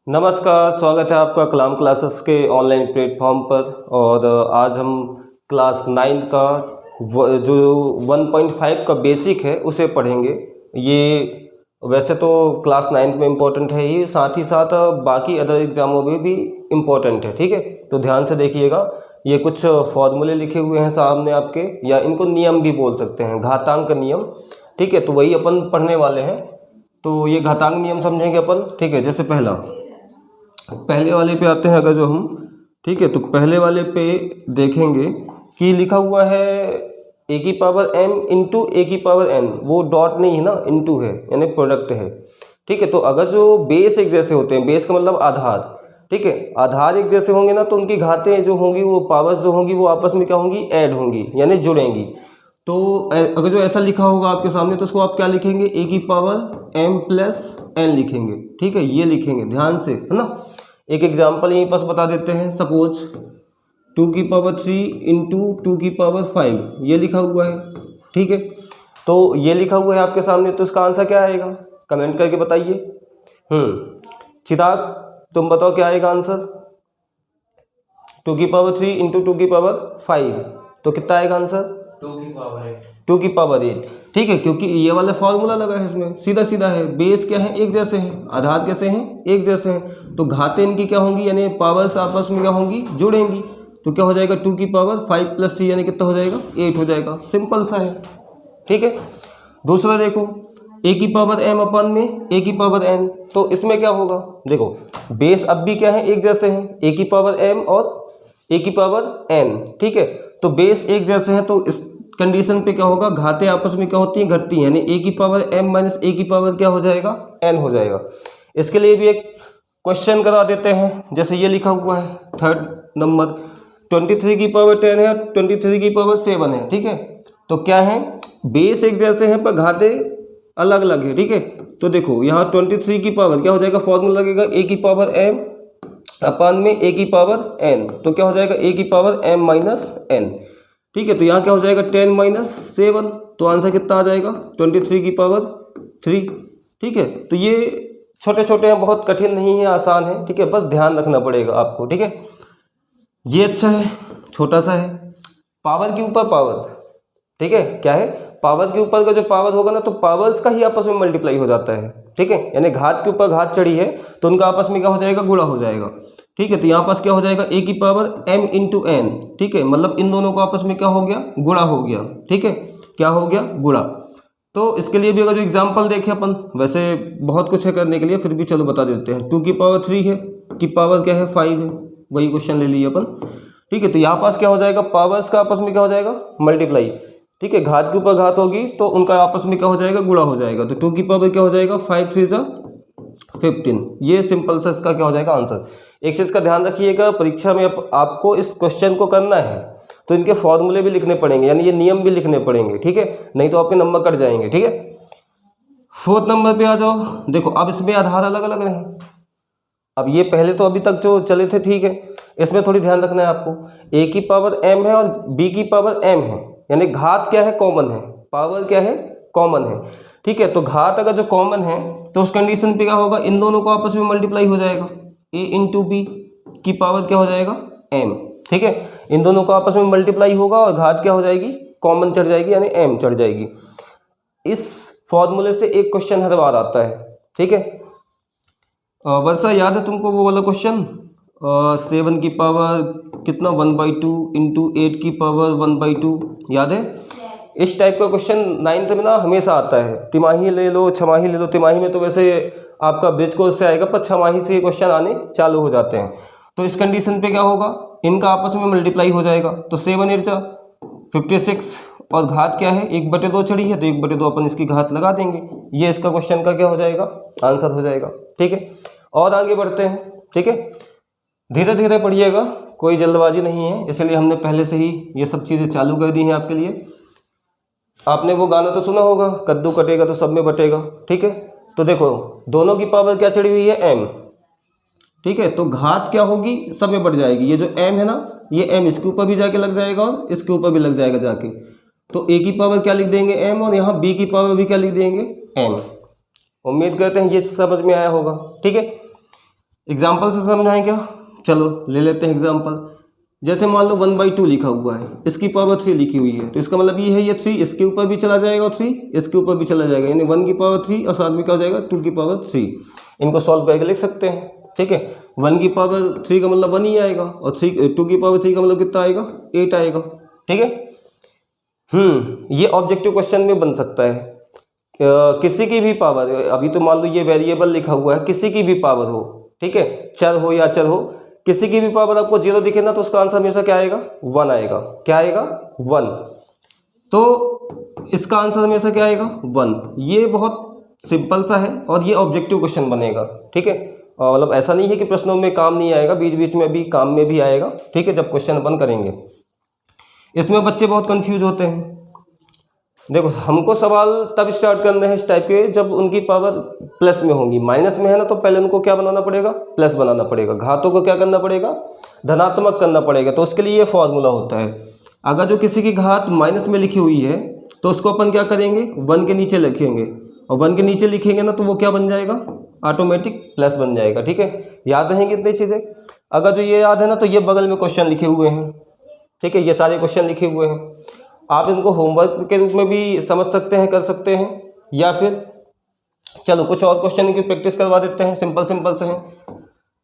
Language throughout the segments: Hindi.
नमस्कार, स्वागत है आपका कलाम क्लासेस के ऑनलाइन प्लेटफॉर्म पर। और आज हम क्लास 9 का जो 1.5 का बेसिक है उसे पढ़ेंगे। ये वैसे तो क्लास 9 में इम्पोर्टेंट है ही, साथ ही साथ बाकी अदर एग्ज़ामों में भी इम्पोर्टेंट है। ठीक है, तो ध्यान से देखिएगा। ये कुछ फॉर्मूले लिखे हुए हैं सामने आपके, या इनको नियम भी बोल सकते हैं, घातांक नियम। ठीक है, तो वही अपन पढ़ने वाले हैं। तो ये घातांक नियम समझेंगे अपन। ठीक है, जैसे पहले वाले पे आते हैं अगर जो हम, ठीक है, तो पहले वाले पे देखेंगे कि लिखा हुआ है ए की पावर m इंटू ए की पावर n। वो डॉट नहीं है ना, इंटू है, यानी प्रोडक्ट है। ठीक है, तो अगर जो बेस एक जैसे होते हैं, बेस का मतलब आधार, ठीक है, आधार एक जैसे होंगे ना, तो उनकी घातें जो होंगी, वो पावर्स जो होंगी, वो आपस में क्या होंगी, ऐड होंगी, यानी जुड़ेंगी। तो अगर जो ऐसा लिखा होगा आपके सामने, तो उसको आप क्या लिखेंगे, ए की पावर m प्लस n लिखेंगे। ठीक है, ये लिखेंगे ध्यान से, है ना। एक एग्जाम्पल यहीं पास बता देते हैं। सपोज 2 की पावर 3 इंटू 2 की पावर 5, ये लिखा हुआ है। ठीक है, तो ये लिखा हुआ है आपके सामने, तो इसका आंसर क्या आएगा, कमेंट करके बताइए। चिराग, तुम बताओ क्या आएगा आंसर। 2 की पावर 3 इंटू 2 की पावर 5, तो कितना आएगा आंसर, 2 की पावर 8। 2 की पावर 8। ठीक है, क्योंकि ये वाला फॉर्मूला लगा है इसमें, सीधा सीधा है। बेस क्या है, एक जैसे हैं, आधार कैसे हैं, एक जैसे हैं, तो घातें इनकी क्या होंगी, यानी पावर्स आपस में क्या होंगी, जुड़ेंगी। तो क्या हो जाएगा, 2 की पावर 5 प्लस 3 यानी कितना हो जाएगा, 8 हो जाएगा। सिंपल सा है। ठीक है, दूसरा देखो, ए की पावर m अपन में ए की पावर n, तो इसमें क्या होगा, देखो बेस अब भी क्या है, एक जैसे हैं, ए की पावर m और ए की पावर n। ठीक है, तो बेस एक जैसे हैं, तो इस कंडीशन पे क्या होगा, घातें आपस में क्या होती हैं, घटती हैं, यानी ए की पावर m माइनस ए की पावर क्या हो जाएगा, n हो जाएगा। इसके लिए भी एक क्वेश्चन करा देते हैं। जैसे ये लिखा हुआ है 3rd नंबर, 23 की पावर 10 है, 23 की पावर 7 है। ठीक है, तो क्या है, बेस एक जैसे हैं पर घातें अलग अलग है। ठीक है, तो देखो यहाँ 23 की पावर क्या हो जाएगा, फॉर्मूला लगेगा ए की पावर m अपान में ए की पावर n, तो क्या हो जाएगा, ए की पावर m माइनस n। ठीक है, तो यहाँ क्या हो जाएगा, 10 माइनस 7, तो आंसर कितना आ जाएगा, 23 की पावर 3। ठीक है, तो ये छोटे छोटे हैं, बहुत कठिन नहीं है, आसान है। ठीक है, बस ध्यान रखना पड़ेगा आपको। ठीक है, ये अच्छा है, छोटा सा है। पावर के ऊपर पावर, ठीक है, क्या है, पावर के ऊपर का जो पावर होगा ना, तो पावर्स का ही आपस में मल्टीप्लाई हो जाता है। ठीक है, यानी घात के ऊपर घात चढ़ी है, तो उनका आपस में क्या हो जाएगा, गुणा हो जाएगा। ठीक है, तो यहाँ पास क्या हो जाएगा, ए की पावर m इंटू एन। ठीक है, मतलब इन दोनों को आपस में क्या हो गया, गुणा हो गया। ठीक है, क्या हो गया, गुणा। तो इसके लिए भी अगर जो एग्जाम्पल देखें अपन, वैसे बहुत कुछ है करने के लिए, फिर भी चलो बता देते हैं। 2 की पावर 3 है, की पावर क्या है, 5 है, वही क्वेश्चन ले लिए अपन। ठीक है, तो यहाँ पास क्या हो जाएगा, पावर्स का आपस में क्या हो जाएगा, मल्टीप्लाई। ठीक है, घात के ऊपर घात होगी, तो उनका आपस में क्या हो जाएगा, गुणा हो जाएगा। तो 2 की पावर क्या हो जाएगा, 5 3 जा 15। ये सिंपल सा इसका क्या हो जाएगा आंसर। एक चीज़ का ध्यान रखिएगा, परीक्षा में आपको इस क्वेश्चन को करना है, तो इनके फॉर्मूले भी लिखने पड़ेंगे, यानी ये नियम भी लिखने पड़ेंगे। ठीक है, नहीं तो आपके नंबर कट जाएंगे। ठीक है, 4th नंबर पे आ जाओ। देखो अब इसमें आधार अलग अलग रहे। अब ये पहले तो अभी तक जो चले थे, ठीक है, इसमें थोड़ी ध्यान रखना है आपको। ए की पावर m है और b की पावर m है, यानी घात क्या है, कॉमन है, पावर क्या है, कॉमन है। ठीक है, तो घात अगर जो कॉमन है, तो उस कंडीशन पे क्या होगा, इन दोनों को आपस में मल्टीप्लाई हो जाएगा। a इंटू बी की पावर क्या हो जाएगा, m। ठीक है, इन दोनों को आपस में मल्टीप्लाई होगा और घात क्या हो जाएगी, कॉमन चढ़ जाएगी, यानी m चढ़ जाएगी। इस फॉर्मूले से एक क्वेश्चन हर बार आता है। ठीक है, वर्षा याद है तुमको वो वाला क्वेश्चन, 7 की पावर कितना, 1/2 इंटू 8 की पावर 1/2, याद है। इस टाइप का क्वेश्चन 9th में ना हमेशा आता है। तिमाही ले लो, छमाही ले लो। तिमाही में तो वैसे आपका ब्रिज कोर्स से आएगा, पर छमाही से ये क्वेश्चन आने चालू हो जाते हैं। तो इस कंडीशन पे क्या होगा, इनका आपस में मल्टीप्लाई हो जाएगा। तो 7 8 जा 56, और घात क्या है, 1/2 चढ़ी है, तो 1/2 अपन इसकी घात लगा देंगे। ये इसका क्वेश्चन का क्या हो जाएगा, आंसर हो जाएगा। ठीक है, और आगे बढ़ते हैं। ठीक है, धीरे धीरे पढ़िएगा, कोई जल्दबाजी नहीं है, इसलिए हमने पहले से ही ये सब चीज़ें चालू कर दी हैं आपके लिए। आपने वो गाना तो सुना होगा, कद्दू कटेगा तो सब में बटेगा। ठीक है, तो देखो दोनों की पावर क्या चढ़ी हुई है, m। ठीक है, तो घात क्या होगी, सब में बढ़ जाएगी। ये जो m है ना, ये m इसके ऊपर भी जाके लग जाएगा और इसके ऊपर भी लग जाएगा जाके। तो a की पावर क्या लिख देंगे, m, और यहाँ b की पावर भी क्या लिख देंगे, m। उम्मीद करते हैं ये समझ में आया होगा। ठीक है, एग्जाम्पल से समझाएं क्या? चलो ले लेते हैं एग्जाम्पल। जैसे मान लो 1/2 लिखा हुआ है, इसकी पावर 3 लिखी हुई है, तो इसका मतलब ये है ये 3 इसके ऊपर भी चला जाएगा और 3 इसके ऊपर भी चला जाएगा, यानी 1 की पावर 3 और साथ में क्या हो जाएगा 2 की पावर 3। इनको सॉल्व करके लिख सकते हैं, ठीक है। 1 की पावर 3 का मतलब 1 ही आएगा और 2 की पावर 3 का मतलब कितना आएगा 8 आएगा, ठीक है। ये ऑब्जेक्टिव क्वेश्चन में बन सकता है। किसी की भी पावर, अभी तो मान लो ये वेरिएबल लिखा हुआ है, किसी की भी पावर हो, ठीक है, चर हो या अचर हो, किसी की भी पावर आपको 0 दिखे ना तो उसका आंसर हमेशा क्या आएगा 1 आएगा। क्या आएगा 1, तो इसका आंसर हमेशा क्या आएगा 1। ये बहुत सिंपल सा है और ये ऑब्जेक्टिव क्वेश्चन बनेगा, ठीक है। मतलब ऐसा नहीं है कि प्रश्नों में काम नहीं आएगा, बीच बीच में भी काम में भी आएगा, ठीक है, जब क्वेश्चन अपन करेंगे। इसमें बच्चे बहुत कंफ्यूज होते हैं। देखो हमको सवाल तब स्टार्ट करने हैं इस टाइप के जब उनकी पावर प्लस में होंगी। माइनस में है ना तो पहले उनको क्या बनाना पड़ेगा प्लस बनाना पड़ेगा, घातों को क्या करना पड़ेगा धनात्मक करना पड़ेगा। तो उसके लिए ये फॉर्मूला होता है। अगर जो किसी की घात माइनस में लिखी हुई है तो उसको अपन क्या करेंगे 1 के नीचे लिखेंगे, और 1 के नीचे लिखेंगे ना तो वो क्या बन जाएगा ऑटोमेटिक प्लस बन जाएगा, ठीक है। याद रहेंगी इतनी चीज़ें। अगर जो ये याद है ना तो ये बगल में क्वेश्चन लिखे हुए हैं, ठीक है, ये सारे क्वेश्चन लिखे हुए हैं। आप इनको होमवर्क के रूप में भी समझ सकते हैं, कर सकते हैं, या फिर चलो कुछ और क्वेश्चन की प्रैक्टिस करवा देते हैं। सिंपल सिंपल से हैं।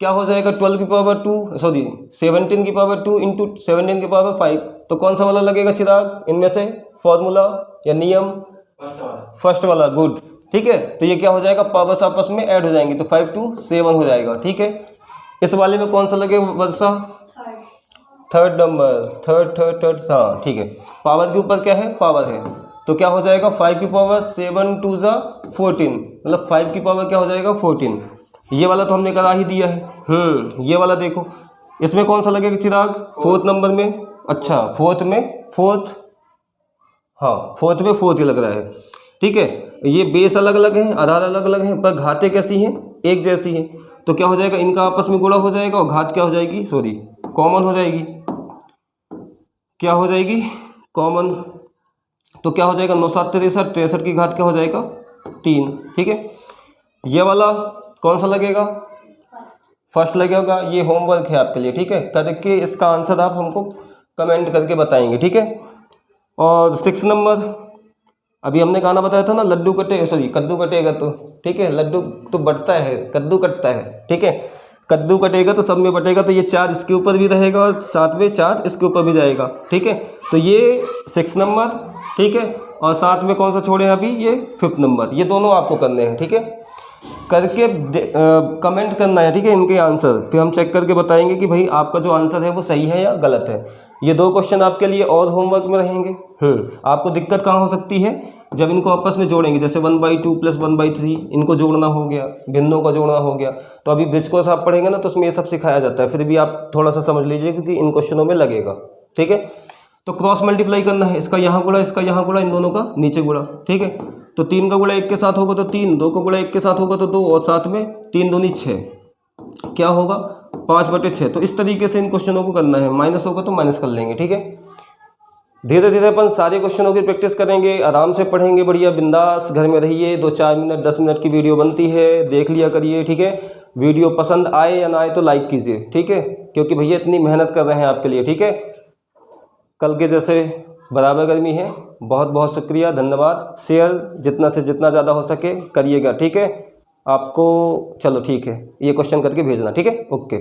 क्या हो जाएगा 12 की पावर 2 सॉरी 17 की पावर 2 इंटू 17 की पावर 5, तो कौन सा वाला लगेगा चिराग इनमें से, फॉर्मूला या नियम? फर्स्ट वाला, गुड, ठीक है। तो ये क्या हो जाएगा पावर्स आपस में ऐड हो जाएंगे तो 5 2 7 हो जाएगा, ठीक है। इस वाले में कौन सा लगेगा वर्षा? थर्ड नंबर, थर्ड, हाँ ठीक है। पावर के ऊपर क्या है पावर है, तो क्या हो जाएगा 5 की पावर 7 2 14, मतलब 5 की पावर क्या हो जाएगा 14। ये वाला तो हमने करा ही दिया है। ये वाला देखो इसमें कौन सा लगेगा चिराग? 4th नंबर में। अच्छा 4th में 4th, हाँ 4th में 4th ही लग रहा है, ठीक है। ये बेस अलग अलग है, आधार अलग अलग है, पर घातें कैसी हैं एक जैसी हैं। तो क्या हो जाएगा इनका आपस में गुणा हो जाएगा और घात क्या हो जाएगी सॉरी कॉमन हो जाएगी। क्या हो जाएगी कॉमन, तो क्या हो जाएगा 9 7 63, 63 की घात क्या हो जाएगा 3, ठीक है। ये वाला कौन सा लगेगा फर्स्ट लगेगा। ये होमवर्क है आपके लिए, ठीक है, करके इसका आंसर आप हमको कमेंट करके बताएंगे, ठीक है। और 6 नंबर अभी हमने गाना बताया था ना, लड्डू कटे सॉरी कद्दू कटेगा तो, ठीक है, लड्डू तो बढ़ता है कद्दू कटता है, ठीक है। कद्दू कटेगा तो सब में बटेगा, तो ये 4 इसके ऊपर भी रहेगा और साथ में 4 इसके ऊपर भी जाएगा, ठीक है। तो ये 6 नंबर, ठीक है, और साथ में कौन सा छोड़े हैं अभी ये 5th नंबर। ये दोनों आपको करने हैं, ठीक है, करके कमेंट करना है, ठीक है, इनके आंसर। फिर हम चेक करके बताएंगे कि भाई आपका जो आंसर है वो सही है या गलत है। ये 2 क्वेश्चन आपके लिए और होमवर्क में रहेंगे। आपको दिक्कत कहाँ हो सकती है जब इनको आपस में जोड़ेंगे, जैसे 1/2 + 1/3 इनको जोड़ना हो गया, भिन्नों का जोड़ना हो गया। तो अभी ब्रिज कोर्स आप पढ़ेंगे ना तो उसमें ये सब सिखाया जाता है, फिर भी आप थोड़ा सा समझ लीजिए क्योंकि इन क्वेश्चनों में लगेगा, ठीक है। तो क्रॉस मल्टीप्लाई करना है, इसका यहाँ गुणा इसका यहाँ गुणा, इन दोनों का नीचे गुणा, ठीक है। तो 3 का गुणा 1 के साथ होगा तो 3, 2 का गुणा 1 के साथ होगा तो 2, और साथ में 3 दूनी 6, क्या होगा 5/6। तो इस तरीके से इन क्वेश्चनों को करना है, माइनस होगा तो माइनस कर लेंगे, ठीक है। धीरे धीरे अपन सारे क्वेश्चनों की प्रैक्टिस करेंगे, आराम से पढ़ेंगे, बढ़िया बिंदास घर में रहिए। 2-4 मिनट 10 मिनट की वीडियो बनती है, देख लिया करिए, ठीक है। वीडियो पसंद आए या ना आए तो लाइक कीजिए, ठीक है, क्योंकि भैया इतनी मेहनत कर रहे हैं आपके लिए, ठीक है। कल के जैसे बराबर गर्मी है। बहुत बहुत शुक्रिया, धन्यवाद। शेयर जितना से जितना ज़्यादा हो सके करिएगा, ठीक है। आपको चलो ठीक है, ये क्वेश्चन करके भेजना, ठीक है, ओके।